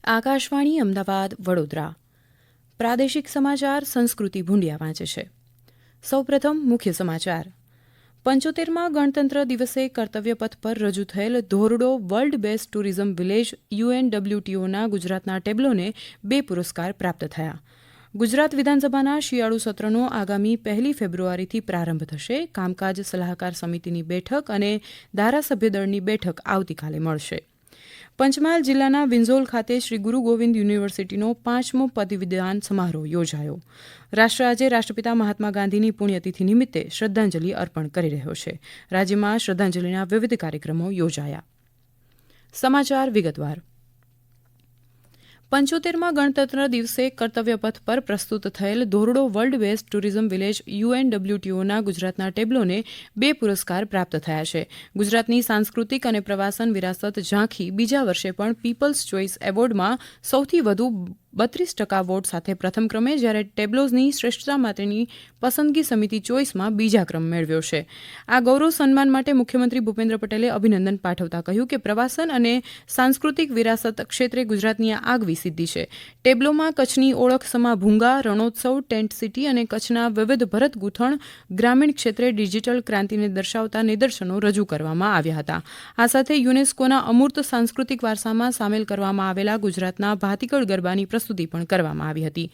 આકાશવાણી અમદાવાદ વડોદરા પ્રાદેશિક સમાચાર સંસ્કૃતિ ભૂંડિયા વાંચે છે. સૌપ્રથમ મુખ્ય સમાચાર. 75મા ગણતંત્ર દિવસે કર્તવ્યપથ પર રજૂ થયેલ Dhordo world best tourism village UNWTOના ગુજરાતના ટેબ્લોને 2 પુરસ્કાર પ્રાપ્ત થયા. ગુજરાત વિધાનસભાના શિયાળુ સત્રનો આગામી 1 ફેબ્રુઆરીથી પ્રારંભ થશે. કામકાજ સલાહકાર સમિતિની બેઠક અને ધારાસભ્ય દળની બેઠક આવતીકાલે મળશે. પંચમહાલ જિલ્લાના વિંઝોલ ખાતે શ્રી ગુરુ ગોવિંદ યુનિવર્સિટીનો 5મો પદવીદાન સમારોહ યોજાયો. રાષ્ટ્ર આજે રાષ્ટ્રપિતા મહાત્મા ગાંધીની પુણ્યતિથિ નિમિત્તે શ્રદ્ધાંજલિ અર્પણ કરી રહ્યો છે. રાજ્યમાં શ્રદ્ધાંજલિના વિવિધ કાર્યક્રમો યોજાયા. સમાચાર વિગતવાર. 75મા ગણતંત્ર દિવસે કર્તવ્યપથ પર પ્રસ્તુત થયેલ Dhordo world best tourism village UNWTOના ગુજરાતના ટેબ્લોને 2 પુરસ્કાર પ્રાપ્ત થયા છે. ગુજરાતની સાંસ્કૃતિક અને પ્રવાસન વિરાસત ઝાંખી બીજા વર્ષે પણ પીપલ્સ ચોઇસ એવોર્ડમાં સૌથી વધુ 32% વોટ સાથે પ્રથમ ક્રમે, જ્યારે ટેબ્લોઝની શ્રેષ્ઠતા માટેની પસંદગી સમિતિ ચોઇસમાં બીજા ક્રમ મેળવ્યો છે. આ ગૌરવ સન્માન માટે મુખ્યમંત્રી ભૂપેન્દ્ર પટેલે અભિનંદન પાઠવતા કહ્યું કે પ્રવાસન અને સાંસ્કૃતિક વિરાસત ક્ષેત્રે ગુજરાતની આ આગવી સિદ્ધિ છે. ટેબ્લોમાં કચ્છની ઓળખ સમા ભૂંગા, રણોત્સવ, ટેન્ટ સિટી અને કચ્છના વિવિધ ભરત ગૂંથણ, ગ્રામીણ ક્ષેત્રે ડિજિટલ ક્રાંતિને દર્શાવતા નિદર્શનો રજૂ કરવામાં આવ્યા હતા. આ સાથે યુનેસ્કોના અમૂર્ત સાંસ્કૃતિક વારસામાં સામેલ કરવામાં આવેલા ગુજરાતના ભાતીગળ ગરબાની પ્રસ્તુતિ પણ કરવામાં આવી હતી.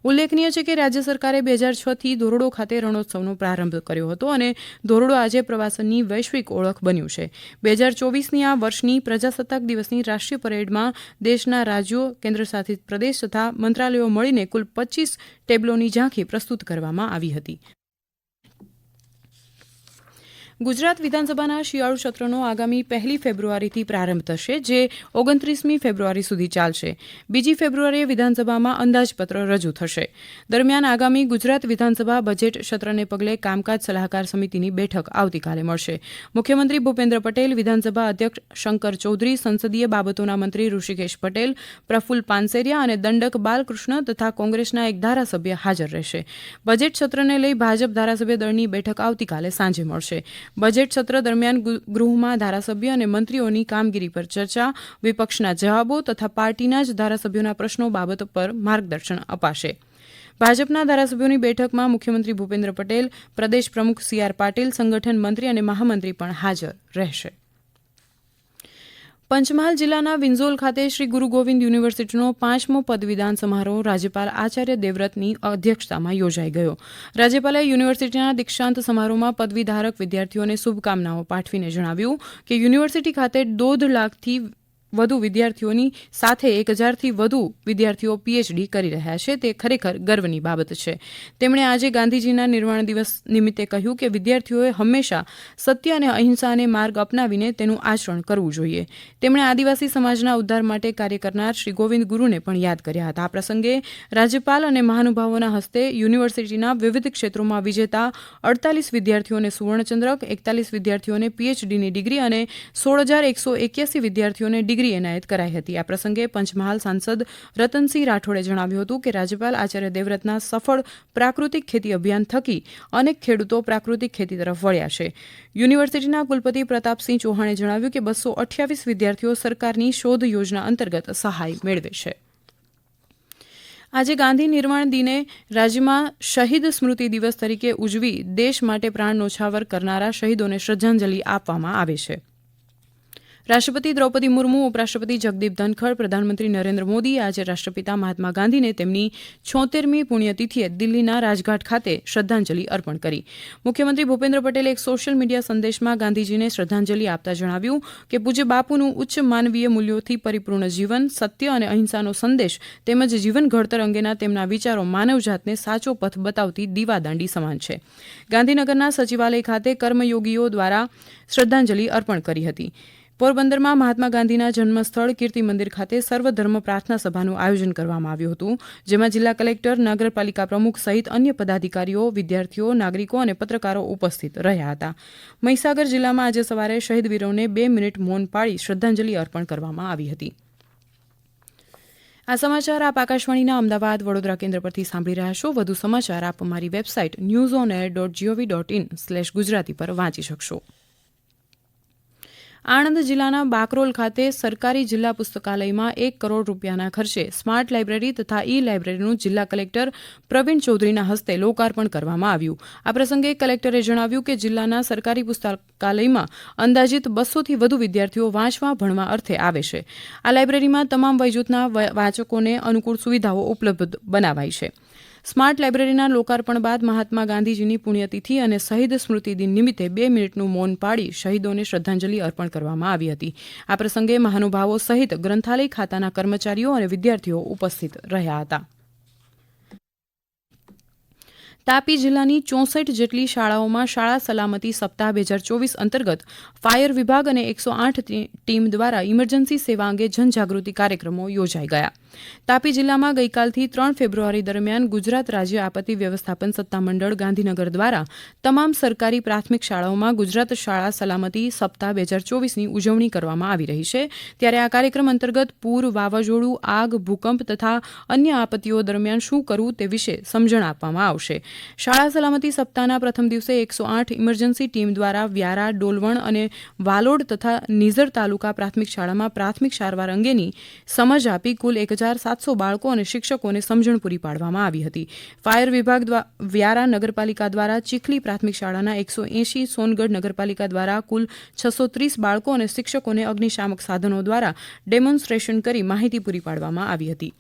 ઉલ્લેખનીય છે કે રાજ્ય સરકારે 2006થી ધોરડો ખાતે રણોત્સવનો પ્રારંભ કર્યો હતો અને ધોરડો આજે પ્રવાસનની વૈશ્વિક ઓળખ બન્યું છે. 2024ની આ વર્ષની પ્રજાસત્તાક દિવસની રાષ્ટ્રીય પરેડમાં દેશના રાજ્યો, કેન્દ્રશાસિત પ્રદેશ તથા મંત્રાલયો મળીને કુલ 25 ટેબ્લોની ઝાંખી પ્રસ્તુત કરવામાં આવી હતી. ગુજરાત વિધાનસભાના શિયાળુ સત્રનો આગામી 1 ફેબ્રુઆરીથી પ્રારંભ થશે, જે 29મી ફેબ્રુઆરી સુધી ચાલશે. 2 ફેબ્રુઆરીએ વિધાનસભામાં અંદાજપત્ર રજૂ થશે. દરમિયાન આગામી ગુજરાત વિધાનસભા બજેટ સત્રને પગલે કામકાજ સલાહકાર સમિતિની બેઠક આવતીકાલે મળશે. મુખ્યમંત્રી ભૂપેન્દ્ર પટેલ, વિધાનસભા અધ્યક્ષ શંકર ચૌધરી, સંસદીય બાબતોના મંત્રી ઋષિકેશ પટેલ, પ્રફુલ્લ પાનસેરિયા અને દંડક બાલકૃષ્ણ તથા કોંગ્રેસના એક ધારાસભ્ય હાજર રહેશે. બજેટ સત્રને લઈ ભાજપ ધારાસભ્ય દળની બેઠક આવતીકાલે સાંજે મળશે. બજેટ સત્ર દરમિયાન ગૃહમાં ધારાસભ્ય અને મંત્રીઓની કામગીરી પર ચર્ચા, વિપક્ષના જવાબો તથા પાર્ટીના જ ધારાસભ્યોના પ્રશ્નો બાબત પર માર્ગદર્શન અપાશે. ભાજપના ધારાસભ્યોની બેઠકમાં મુખ્યમંત્રી ભૂપેન્દ્ર પટેલ, પ્રદેશ પ્રમુખ CR પાટીલ, સંગઠન મંત્રી અને મહામંત્રી પણ હાજર રહેશે. પંચમહાલ જિલ્લાના વિંઝોલ ખાતે શ્રી ગુરુ ગોવિંદ યુનિવર્સિટીનો 5મો પદવીદાન સમારોહ રાજ્યપાલ આચાર્ય દેવવ્રતની અધ્યક્ષતામાં યોજાઈ ગયો. રાજ્યપાલે યુનિવર્સિટીના દીક્ષાંત સમારોહમાં પદવીધારક વિદ્યાર્થીઓને શુભકામનાઓ પાઠવીને જણાવ્યું કે યુનિવર્સિટી ખાતે 1.5 લાખથી વધુ વિદ્યાર્થીઓની સાથે 1000થી વધુ વિદ્યાર્થીઓ PhD કરી રહ્યા છે. તે ખરેખર ગર્વની બાબત છે. તેમણે આજે ગાંધીજીના નિર્વાણ દિવસ નિમિત્તે કહ્યું કે વિદ્યાર્થીઓએ હંમેશા સત્ય અને અહિંસાને માર્ગ અપનાવીને તેનું આચરણ કરવું જોઈએ. તેમણે આદિવાસી સમાજના ઉદ્ધાર માટે કાર્ય કરનાર શ્રી ગોવિંદ ગુરુને પણ યાદ કર્યા હતા. આ પ્રસંગે રાજ્યપાલ અને મહાનુભાવોના હસ્તે યુનિવર્સિટીના વિવિધ ક્ષેત્રોમાં વિજેતા 48 વિદ્યાર્થીઓને સુવર્ણચંદ્રક, 41 વિદ્યાર્થીઓને PhDની ડિગ્રી અને 16,181 વિદ્યાર્થીઓને ડિગ્રી એનાયત કરાઈ હતી. આ પ્રસંગે પંચમહાલ સાંસદ રતનસિંહ રાઠોડે જણાવ્યું હતું કે રાજ્યપાલ આચાર્ય દેવવ્રતના સફળ પ્રાકૃતિક ખેતી અભિયાન થકી અનેક ખેડૂતો પ્રાકૃતિક ખેતી તરફ વળ્યા છે. યુનિવર્સિટીના કુલપતિ પ્રતાપસિંહ ચૌહાણે જણાવ્યું કે 228 વિદ્યાર્થીઓ સરકારની શોધ યોજના અંતર્ગત સહાય મેળવે છે. આજે ગાંધી નિર્વાણ દિને રાજ્યમાં શહીદ સ્મૃતિ દિવસ તરીકે ઉજવી દેશ માટે પ્રાણ ન્યોછાવર કરનારા શહીદોને શ્રદ્ધાંજલિ આપવામાં આવે છે. રાષ્ટ્રપતિ દ્રૌપદી મુર્મુ, ઉપરાષ્ટ્રપતિ જગદીપ ધનખડ, પ્રધાનમંત્રી નરેન્દ્ર મોદીએ આજે રાષ્ટ્રપિતા મહાત્મા ગાંધીને તેમની 76મી પુણ્યતિથિએ દિલ્હીના રાજઘાટ ખાતે શ્રદ્ધાંજલિ અર્પણ કરી. મુખ્યમંત્રી ભૂપેન્દ્ર પટેલે એક સોશિયલ મીડિયા સંદેશમાં ગાંધીજીને શ્રદ્ધાંજલિ આપતા જણાવ્યું કે પૂજ્ય બાપુનું ઉચ્ચ માનવીય મૂલ્યોથી પરિપૂર્ણ જીવન, સત્ય અને અહિંસાનો સંદેશ તેમજ જીવન ઘડતર અંગેના તેમના વિચારો માનવજાતને સાચો પથ બતાવતી દીવાદાંડી સમાન છે. ગાંધીનગરના સચિવાલય ખાતે કર્મયોગીઓ દ્વારા શ્રદ્ધાંજલિ અર્પણ કરી હતી. પોરબંદરમાં મહાત્મા ગાંધીના જન્મસ્થળ કીર્તિ મંદિર ખાતે સર્વધર્મ પ્રાર્થના સભાનું આયોજન કરવામાં આવ્યું હતું, જેમાં જિલ્લા કલેક્ટર, નગરપાલિકા પ્રમુખ સહિત અન્ય પદાધિકારીઓ, વિદ્યાર્થીઓ, નાગરિકો અને પત્રકારો ઉપસ્થિત રહ્યા હતા. મહીસાગર જિલ્લામાં આજે સવારે શહીદ વીરોને 2 મિનિટ મૌન પાળી શ્રદ્ધાંજલિ અર્પણ કરવામાં આવી હતી. આ સમાચાર આપ આકાશવાણીના અમદાવાદ વડોદરા કેન્દ્ર પરથી સાંભળી રહ્યા છો. વધુ સમાચાર આપ અમારી વેબસાઇટ newsonair.gov.in/ગુજરાતી પર વાંચી શકશો. આણંદ જિલ્લાના બાકરોલ ખાતે સરકારી જિલ્લા પુસ્તકાલયમાં 1 કરોડ રૂપિયાના ખર્ચે સ્માર્ટ લાઇબ્રેરી તથા ઈ લાઇબ્રેરીનું જિલ્લા કલેક્ટર પ્રવીણ ચૌધરીના હસ્તે લોકાર્પણ કરવામાં આવ્યું. આ પ્રસંગે કલેક્ટરે જણાવ્યું કે જિલ્લાના સરકારી પુસ્તકાલયમાં અંદાજિત 200થી વધુ વિદ્યાર્થીઓ વાંચવા ભણવા અર્થે આવે છે. આ લાઇબ્રેરીમાં તમામ વયજૂથના વાચકોને અનુકૂળ સુવિધાઓ ઉપલબ્ધ બનાવાઈ છે. સ્માર્ટ લાઇબ્રેરીના લોકાર્પણ બાદ મહાત્મા ગાંધીજીની પુણ્યતિથિ અને શહીદ સ્મૃતિ દિન નિમિત્તે 2 મિનિટનું મૌન પાળી શહીદોને શ્રદ્ધાંજલિ અર્પણ કરવામાં આવી હતી. આ પ્રસંગે મહાનુભાવો સહિત ગ્રંથાલય ખાતાના કર્મચારીઓ અને વિદ્યાર્થીઓ ઉપસ્થિત રહ્યા હતા. તાપી જિલ્લાની 64 જેટલી શાળાઓમાં શાળા સલામતી સપ્તાહ 2024 અંતર્ગત ફાયર વિભાગ અને 108 ટીમ દ્વારા ઇમરજન્સી સેવા અંગે જનજાગૃતિ કાર્યક્રમો યોજાઈ ગયા. તાપી જિલ્લામાં ગઈકાલથી 3 ફેબ્રુઆરી દરમિયાન ગુજરાત રાજ્ય આપત્તિ વ્યવસ્થાપન સત્તામંડળ ગાંધીનગર દ્વારા તમામ સરકારી પ્રાથમિક શાળાઓમાં ગુજરાત શાળા સલામતી સપ્તાહ 2024ની ઉજવણી કરવામાં આવી રહી છે. ત્યારે આ કાર્યક્રમ અંતર્ગત પૂર, વાવાઝોડું, આગ, ભૂકંપ તથા અન્ય આપત્તિઓ દરમિયાન શું કરવું તે વિશે સમજણ આપવામાં આવશે. શાળા સલામતી સપ્તાહના પ્રથમ દિવસે 108 ઇમરજન્સી ટીમ દ્વારા વ્યારા, ડોલવણ અને વાલોડ તથા નિઝર તાલુકા પ્રાથમિક શાળામાં પ્રાથમિક સારવાર અંગેની સમજ આપી કુલ 1700 બાળકો અને શિક્ષકોને સમજણ પૂરી પાડવામાં આવી હતી. ફાયર વિભાગ વ્યારા નગરપાલિકા દ્વારા ચીખલી પ્રાથમિક શાળાના 180, સોનગઢ નગરપાલિકા દ્વારા કુલ 630 બાળકો અને શિક્ષકોને અગ્નિશામક સાધનો દ્વારા ડેમોન્સ્ટ્રેશન કરી માહિતી પૂરી પાડવામાં આવી હતી.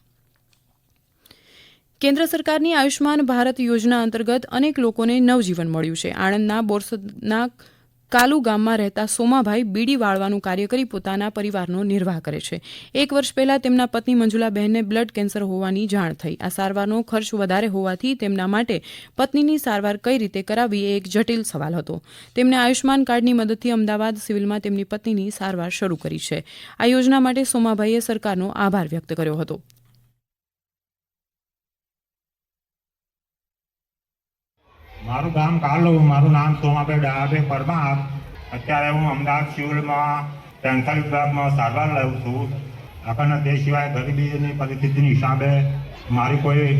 કેન્દ્ર સરકારની આયુષ્માન ભારત યોજના અંતર્ગત અનેક લોકોને નવજીવન મળ્યું છે. આણંદના બોરસદના કાલુ ગામમાં રહેતા સોમાભાઈ બીડી વાળવાનું કાર્ય કરી પોતાના પરિવારનો નિર્વાહ કરે છે. 1 વર્ષ પહેલા તેમના પત્ની મંજુલાબહેનને બ્લડ કેન્સર હોવાની જાણ થઈ. આ સારવારનો ખર્ચ વધારે હોવાથી તેમના માટે પત્નીની સારવાર કઈ રીતે કરાવવી એ એક જટિલ સવાલ હતો. તેમણે આયુષ્માન કાર્ડની મદદથી અમદાવાદ સિવિલમાં તેમની પત્નીની સારવાર શરૂ કરી છે. આ યોજના માટે સોમાભાઈએ સરકારનો આભાર વ્યક્ત કર્યો હતો. મારું ગામ કાલુ, મારું નામ સોમાભાઈ ડાયાભાઈ પરમાર. અત્યારે હું અમદાવાદ સિવિલમાં કેન્સર વિભાગમાં સારવાર લઉં છું. આપણને તે સિવાય ગરીબીની પરિસ્થિતિની હિસાબે મારી કોઈ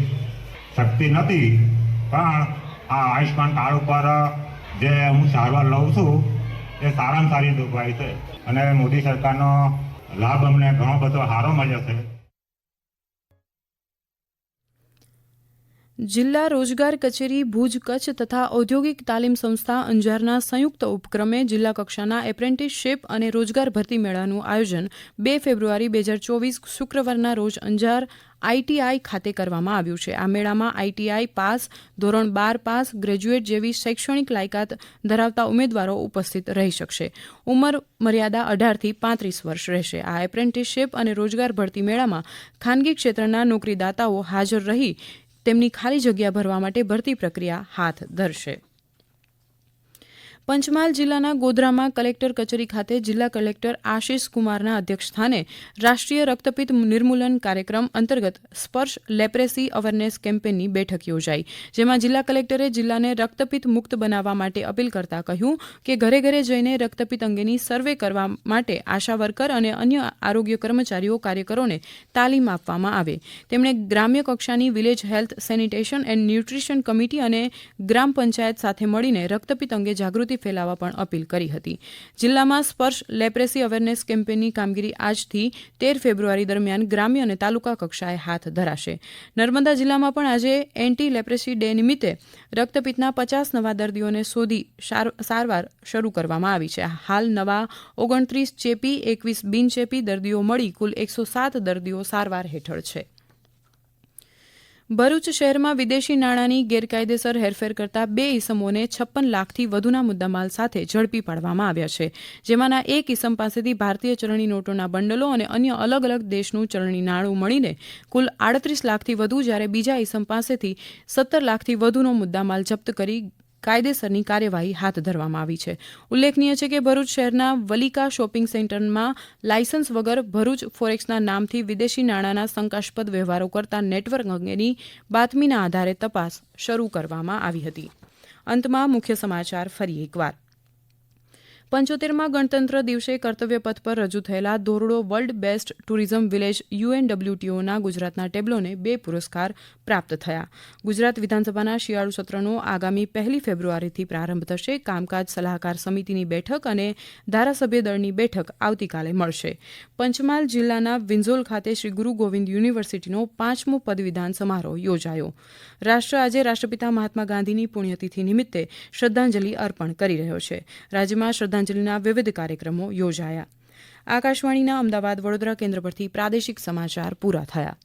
શક્તિ નથી, પણ આ આયુષ્માન કાર્ડ ઉપર જે હું સારવાર લઉં છું એ સારામાં સારી જોગવાઈ છે અને મોદી સરકારનો લાભ અમને ઘણો બધો સારો મળ્યો છે. જિલ્લા રોજગાર કચેરી ભુજ કચ્છ તથા ઔદ્યોગિક તાલીમ સંસ્થા અંજારના સંયુક્ત ઉપક્રમે જિલ્લા કક્ષાના એપ્રેન્ટિસશીપ અને રોજગાર ભરતી મેળાનું આયોજન 2 ફેબ્રુઆરી 2024 શુક્રવારના રોજ અંજાર આઈટીઆઈ ખાતે કરવામાં આવ્યું છે. આ મેળામાં આઈટીઆઈ પાસ, ધોરણ 12 પાસ, ગ્રેજ્યુએટ જેવી શૈક્ષણિક લાયકાત ધરાવતા ઉમેદવારો ઉપસ્થિત રહી શકશે. ઉંમર મર્યાદા 18થી 35 વર્ષ રહેશે. આ એપ્રેન્ટિસશીપ અને રોજગાર ભરતી મેળામાં ખાનગી ક્ષેત્રના નોકરીદાતાઓ હાજર રહી તેમની ખાલી જગ્યા ભરવા માટે ભરતી પ્રક્રિયા હાથ ધરશે. પંચમહાલ જિલ્લાના ગોધરામાં કલેક્ટર કચેરી ખાતે જિલ્લા કલેક્ટર આશિષ કુમારના અધ્યક્ષસ્થાને રાષ્ટ્રીય રક્તપિત્ત નિર્મૂલન કાર્યક્રમ અંતર્ગત સ્પર્શ લેપ્રેસી અવેરનેસ કેમ્પેનની બેઠક યોજાઈ, જેમાં જિલ્લા કલેક્ટરે જિલ્લાને રક્તપિત્ત મુક્ત બનાવવા માટે અપીલ કરતા કહ્યું કે ઘરે ઘરે જઈને રક્તપિત્ત અંગેની સર્વે કરવા માટે આશા વર્કર અને અન્ય આરોગ્ય કર્મચારીઓ કાર્યકરોને તાલીમ આપવામાં આવે. તેમણે ગ્રામ્ય કક્ષાની village health sanitation and nutrition committee અને ગ્રામ પંચાયત સાથે મળીને રક્તપિત્ત અંગે જાગૃતિ ફેલાવવા પણ અપીલ કરી હતી. જિલ્લામાં સ્પર્શ લેપ્રેસી અવેરનેસ કેમ્પેનની કામગીરી આજથી 13 ફેબ્રુઆરી દરમિયાન ગ્રામ્ય અને તાલુકા કક્ષાએ હાથ ધરાશે. નર્મદા જિલ્લામાં પણ આજે એન્ટી લેપ્રેસી ડે નિમિત્તે રક્તપિત્તના 50 નવા દર્દીઓને શોધી સારવાર શરૂ કરવામાં આવી છે. હાલ નવા 29 ચેપી, 21 બિનચેપી દર્દીઓ મળી કુલ 107 દર્દીઓ સારવાર હેઠળ છે. ભરૂચ શહેરમાં વિદેશી નાણાંની ગેરકાયદેસર હેરફેર કરતા 2 ઇસમોને 56 લાખથી વધુના મુદ્દામાલ સાથે ઝડપી પાડવામાં આવ્યા છે. જેમાંના એક ઇસમ પાસેથી ભારતીય ચલણી નોટોના બંડલો અને અન્ય અલગ અલગ દેશનું ચલણી નાણું મળીને કુલ 38 લાખથી વધુ, જ્યારે બીજા ઇસમ પાસેથી 17 લાખથી વધુનો મુદ્દામાલ જપ્ત કરી કાયદેસરની કાર્યવાહી હાથ ધરવામાં આવી છે. ઉલ્લેખનીય છે કે ભરૂચ શહેરના વલિકા શોપિંગ સેન્ટરમાં લાયસન્સ વગર ભરૂચ ફોરેક્સના નામથી વિદેશી નાણાંના શંકાસ્પદ વ્યવહારો કરતા નેટવર્ક અંગેની બાતમીના આધારે તપાસ શરૂ કરવામાં આવી હતી. અંતમાં મુખ્ય સમાચાર ફરી એકવાર. 75માં ગણતંત્ર દિવસે કર્તવ્ય પથ પર રજૂ થયેલા Dhordo world best tourism village UNWTOના ગુજરાતના ટેબ્લોને 2 પુરસ્કાર પ્રાપ્ત થયા. ગુજરાત વિધાનસભાના શિયાળુ સત્રનો આગામી 1 ફેબ્રુઆરીથી પ્રારંભ થશે. કામકાજ સલાહકાર સમિતિની બેઠક અને ધારાસભ્ય દળની બેઠક આવતીકાલે મળશે. પંચમહાલ જિલ્લાના વિંઝોલ ખાતે શ્રી ગુરુ ગોવિંદ યુનિવર્સિટીનો 5મો પદવીદાન સમારોહ યોજાયો. રાષ્ટ્ર આજે રાષ્ટ્રપિતા મહાત્મા ગાંધીની પુણ્યતિથિ નિમિત્તે શ્રદ્ધાંજલિ અર્પણ કરી રહ્યો છે. રાજ્યમાં શ્રદ્ધાંજલિના વિવિધ કાર્યક્રમો યોજાયા. આકાશવાણીના અમદાવાદ વડોદરા કેન્દ્ર પરથી પ્રાદેશિક સમાચાર પૂરા થયા.